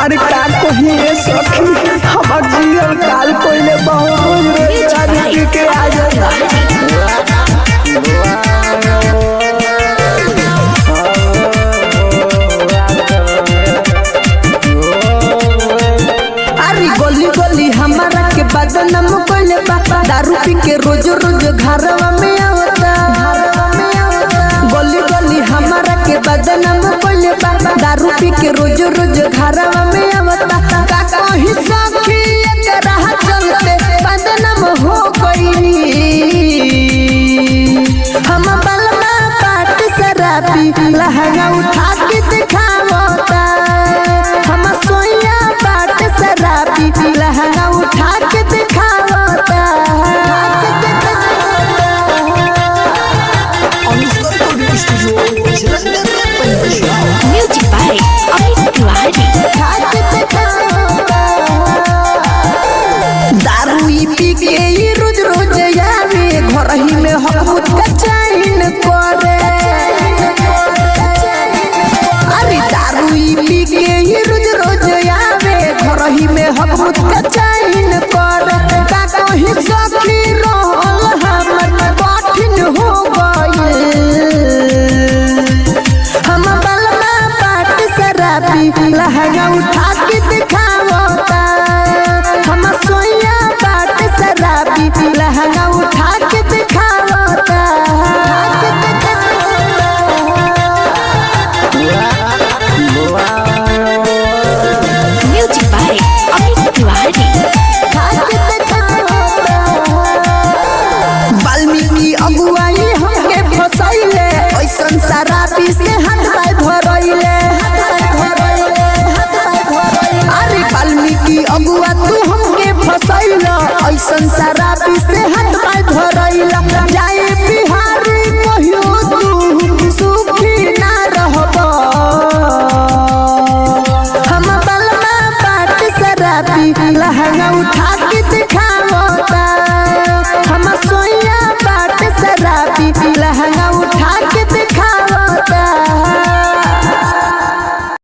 अरे का कही सखी हमार जीवन काल कोइले बहुत रोज रोज के आ जाता। अरे गली गली हमारा के बदनाम कोइले बाबा दारू पी के रोज रोज घरवा में आवता। गली गली हमारा के बदनाम कोइले बाबा दारू पी के रोज रोज घरवा में आवता। का कही सखी एकरा चलते बदनाम हो गईनी। हम बलमा पाट शराबी लहंगा उठा के दिखावता। हम सोया पाट शराबी लहंगा उठा के दिखावता। Music by Amit Tiwari. दारू पी के रोज रोज आवे घर ही में हकूत का चैन करे। अरे दारू पी के रोज रोज आवे घर ही में हकूत का चैन करे। का कही सखी रोल हमर कठिन हो गइल। हम बलमा पाट शराबी लहंगा उठा के दिखावता। हम सोया पाट शराबी लहंगा उठा के दिखावता। Music by Amit Tiwari. वाल्मीकि अगुवाई हमके फसैले ऐसन शराबी से हटवाई धरैले। अरे वाल्मीकि अगुआ तू हमके फसैले ऐसन शराबी